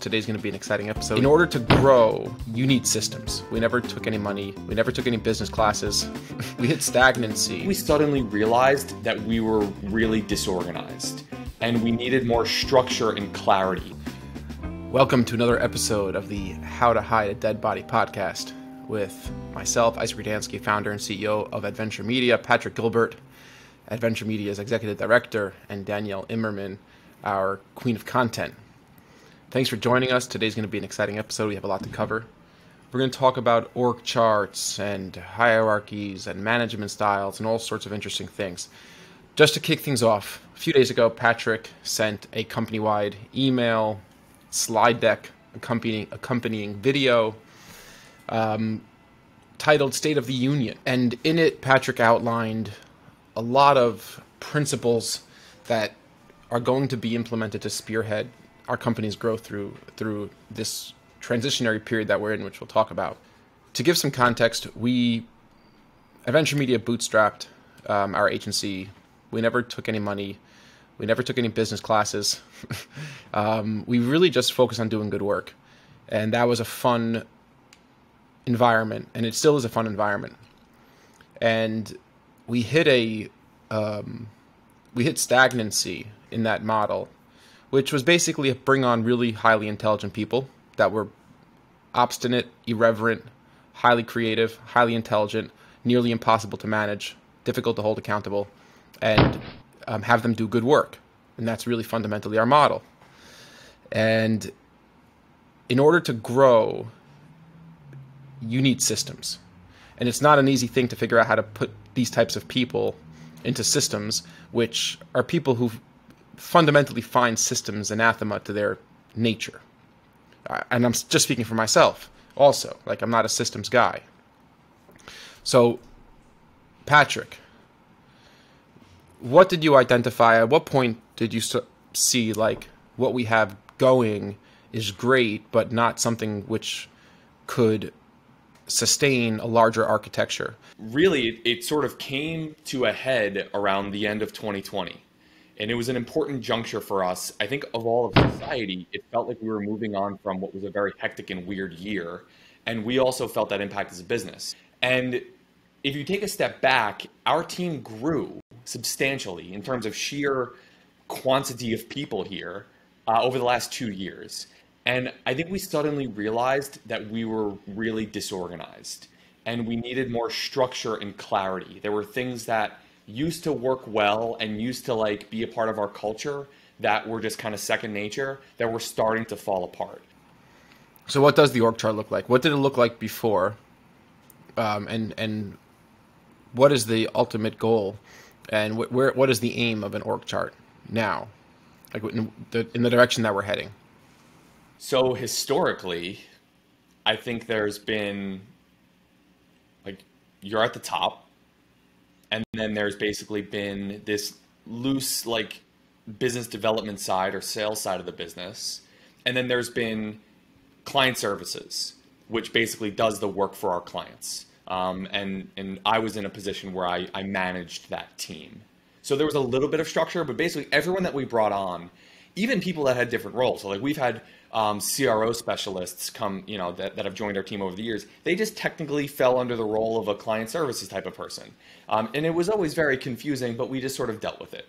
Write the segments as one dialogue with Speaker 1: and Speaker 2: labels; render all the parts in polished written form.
Speaker 1: Today's going to be an exciting episode. In order to grow, you need systems. We never took any money. We never took any business classes. We hit stagnancy.
Speaker 2: We suddenly realized that we were really disorganized and we needed more structure and clarity.
Speaker 1: Welcome to another episode of the How to Hide a Dead Body podcast with myself, Isaacrudansky, founder and CEO of Adventure Media, Patrick Gilbert, Adventure Media's executive director, and Danielle Immerman, our queen of content. Thanks for joining us. Today's going to be an exciting episode. We have a lot to cover. We're going to talk about org charts and hierarchies and management styles and all sorts of interesting things. Just to kick things off, a few days ago, Patrick sent a company-wide email, slide deck, accompanying video titled State of the Union. And in it, Patrick outlined a lot of principles that are going to be implemented to spearhead our company's growth through this transitionary period that we're in, which we'll talk about. To give some context, Adventure Media bootstrapped our agency. We never took any money. We never took any business classes. We really just focused on doing good work. And that was a fun environment, and it still is a fun environment. And we hit stagnancy in that model, which was basically bring on really highly intelligent people that were obstinate, irreverent, highly creative, highly intelligent, nearly impossible to manage, difficult to hold accountable, and have them do good work. And that's really fundamentally our model. And in order to grow, you need systems. And it's not an easy thing to figure out how to put these types of people into systems, which are people who fundamentally find systems anathema to their nature. And I'm just speaking for myself also. Like, I'm not a systems guy. So, Patrick, what did you identify? At what point did you see, like, what we have going is great, but not something which could sustain a larger architecture?
Speaker 2: Really, it sort of came to a head around the end of 2020. And it was an important juncture for us. I think of all of society, it felt like we were moving on from what was a very hectic and weird year. And we also felt that impact as a business. And if you take a step back, our team grew substantially in terms of sheer quantity of people here over the last 2 years. And I think we suddenly realized that we were really disorganized and we needed more structure and clarity. There were things that used to work well and used to like be a part of our culture that were just kind of second nature that were starting to fall apart.
Speaker 1: So what does the org chart look like? What did it look like before? And what is the ultimate goal? And what is the aim of an org chart now? Like in the direction that we're heading?
Speaker 2: So historically, I think there's been, like, you're at the top, and then there's basically been this loose, like, business development side or sales side of the business. And then there's been client services, which basically does the work for our clients. And I was in a position where I managed that team. So there was a little bit of structure, but basically everyone that we brought on, even people that had different roles. So like we've had CRO specialists come, that have joined our team over the years. They just technically fell under the role of a client services type of person. And it was always very confusing, but we just sort of dealt with it.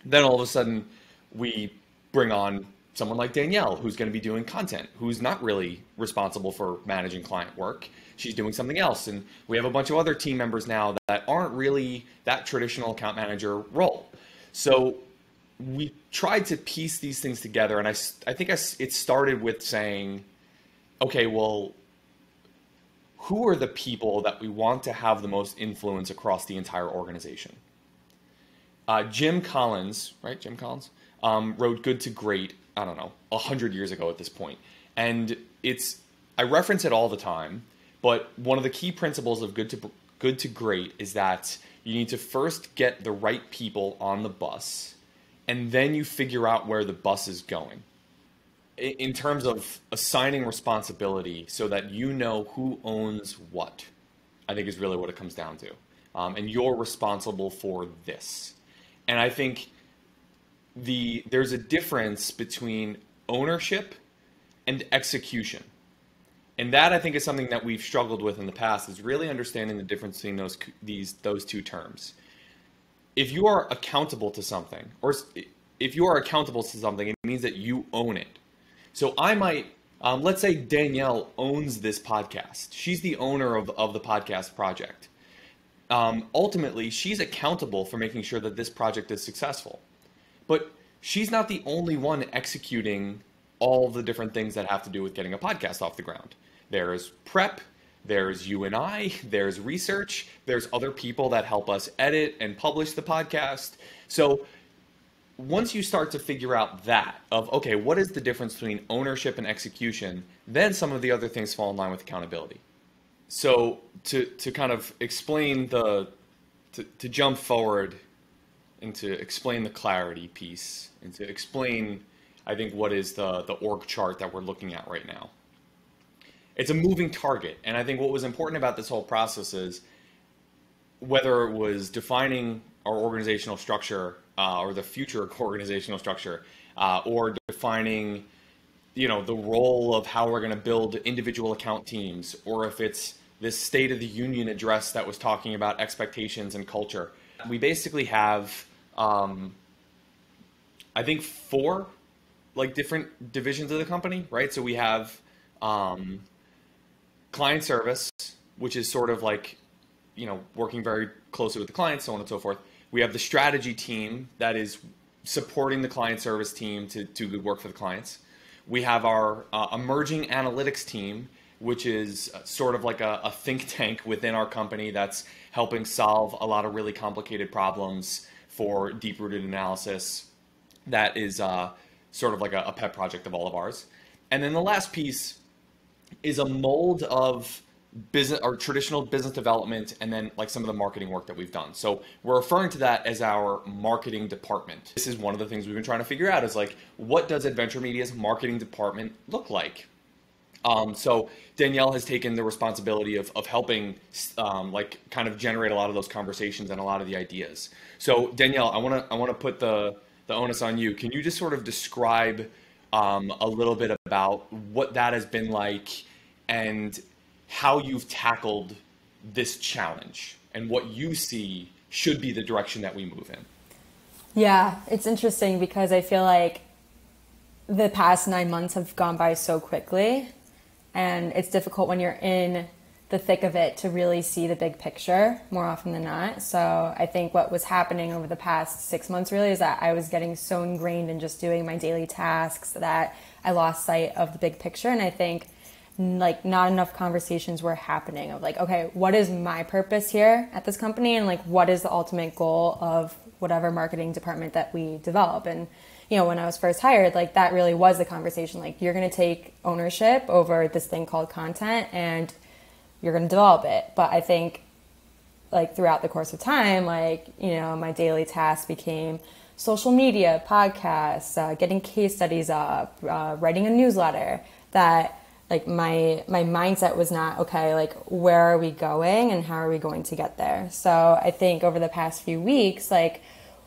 Speaker 2: Then all of a sudden we bring on someone like Danielle, who's going to be doing content, who's not really responsible for managing client work. She's doing something else. And we have a bunch of other team members now that aren't really that traditional account manager role. So we tried to piece these things together, and I think it started with saying, okay, well, who are the people that we want to have the most influence across the entire organization? Jim Collins, right? Jim Collins wrote Good to Great, I don't know, 100 years ago at this point. And I reference it all the time, but one of the key principles of Good to Great is that you need to first get the right people on the bus, and then you figure out where the bus is going. In terms of assigning responsibility so that you know who owns what, I think is really what it comes down to. And you're responsible for this. And I think there's a difference between ownership and execution. And that, I think, is something that we've struggled with in the past, is really understanding the difference between those two terms. If you are accountable to something, or if you are accountable to something, it means that you own it. So I might, let's say Danielle owns this podcast. She's the owner of the podcast project. Ultimately, she's accountable for making sure that this project is successful. But she's not the only one executing all the different things that have to do with getting a podcast off the ground. There's prep, there's you and I, there's research, there's other people that help us edit and publish the podcast. So once you start to figure out that of, okay, what is the difference between ownership and execution, then some of the other things fall in line with accountability. So to kind of explain to jump forward and to explain the clarity piece and to explain, I think, what is the org chart that we're looking at right now. It's a moving target. And I think what was important about this whole process is whether it was defining our organizational structure or the future organizational structure or defining, the role of how we're going to build individual account teams, or if it's this State of the Union address that was talking about expectations and culture. We basically have, I think, 4 different divisions of the company, right? So we have client service, which is sort of working very closely with the clients, so on and so forth. We have the strategy team that is supporting the client service team to do good work for the clients. We have our emerging analytics team, which is sort of like a think tank within our company that's helping solve a lot of really complicated problems for deep-rooted analysis. That is sort of like a pet project of all of ours. And then the last piece is a mold of business or traditional business development, and then some of the marketing work that we've done. So we're referring to that as our marketing department. This is one of the things we've been trying to figure out is what does Adventure Media's marketing department look like? So Danielle has taken the responsibility of helping kind of generate a lot of those conversations and a lot of the ideas. So Danielle, I want to put the onus on you. Can you just sort of describe a little bit about what that has been like and how you've tackled this challenge and what you see should be the direction that we move in?
Speaker 3: Yeah, it's interesting because I feel like the past 9 months have gone by so quickly, and it's difficult when you're in the thick of it to really see the big picture more often than not. So I think what was happening over the past 6 months really is that I was getting so ingrained in just doing my daily tasks that I lost sight of the big picture. And I think not enough conversations were happening of okay, what is my purpose here at this company? And what is the ultimate goal of whatever marketing department that we develop? And when I was first hired, that really was the conversation. You're going to take ownership over this thing called content and you're going to develop it. But I think throughout the course of time, my daily tasks became social media, podcasts, getting case studies up, writing a newsletter. That my mindset was not, okay, where are we going and how are we going to get there? So I think over the past few weeks,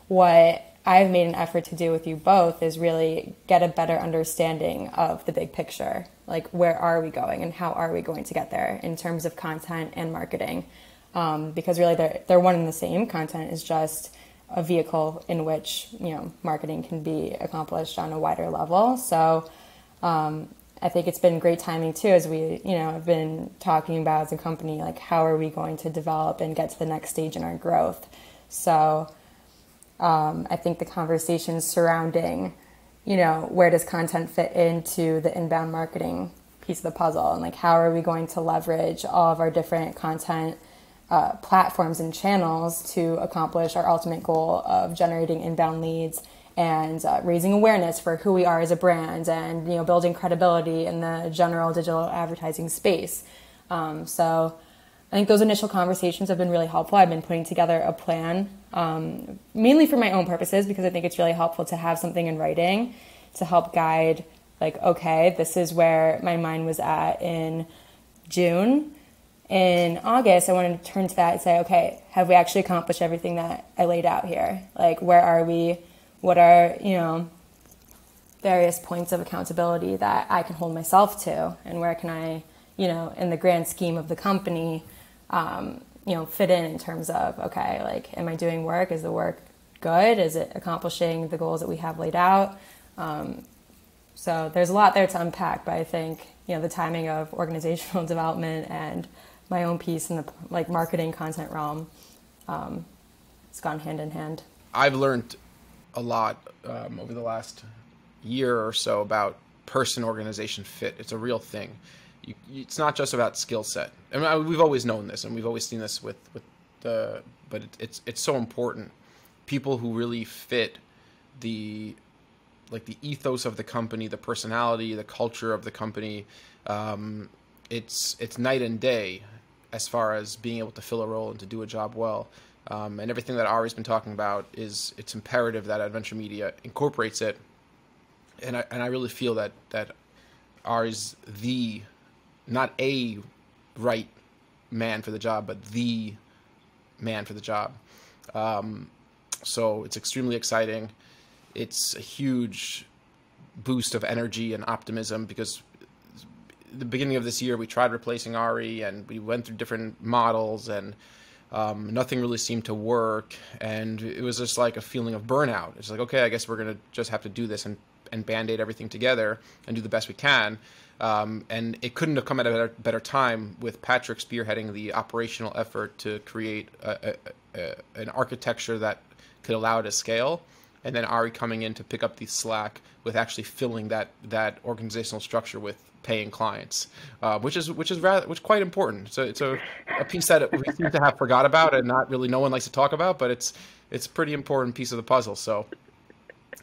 Speaker 3: what I've made an effort to do with you both is really get a better understanding of the big picture. Where are we going and how are we going to get there in terms of content and marketing? Because really they're one and the same. Content is just a vehicle in which, marketing can be accomplished on a wider level. So I think it's been great timing too, as we, have been talking about as a company, how are we going to develop and get to the next stage in our growth? So I think the conversations surrounding, where does content fit into the inbound marketing piece of the puzzle, and how are we going to leverage all of our different content platforms and channels to accomplish our ultimate goal of generating inbound leads and raising awareness for who we are as a brand, and building credibility in the general digital advertising space. So I think those initial conversations have been really helpful. I've been putting together a plan, mainly for my own purposes, because I think it's really helpful to have something in writing to help guide, okay, this is where my mind was at in June. In August, I wanted to turn to that and say, okay, have we actually accomplished everything that I laid out here? Where are we? What are, various points of accountability that I can hold myself to, and where can I, in the grand scheme of the company, fit in terms of, okay, like, am I doing work? Is the work good? Is it accomplishing the goals that we have laid out? So there's a lot there to unpack, but I think, the timing of organizational development and my own piece in the marketing content realm, it's gone hand in hand.
Speaker 1: I've learned a lot over the last year or so about person-organization fit. It's a real thing. It's not just about skill set. I mean, we've always known this, and we've always seen this but it's so important. People who really fit the ethos of the company, the personality, the culture of the company, it's night and day as far as being able to fill a role and to do a job well. And everything that Ari's been talking about it's imperative that Adventure Media incorporates it. And I really feel that Ari's not a right man for the job, but the man for the job. So it's extremely exciting. It's a huge boost of energy and optimism, because the beginning of this year we tried replacing Ari and we went through different models, and nothing really seemed to work, and it was just like a feeling of burnout. It's like, okay, I guess we're gonna just have to do this and band-aid everything together and do the best we can. And it couldn't have come at a better time, with Patrick spearheading the operational effort to create an architecture that could allow it to scale, and then Ari coming in to pick up the slack with actually filling that organizational structure with paying clients, which is quite important. So it's a piece that we seem to have forgot about, and not really no one likes to talk about, but it's a pretty important piece of the puzzle. So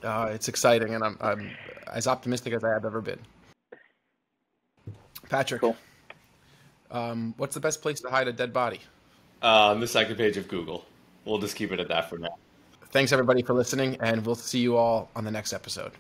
Speaker 1: it's exciting, and I'm as optimistic as I have ever been. Patrick,
Speaker 4: cool.
Speaker 1: What's the best place to hide a dead body?
Speaker 2: The second page of Google. We'll just keep it at that for now.
Speaker 1: Thanks everybody for listening, and we'll see you all on the next episode.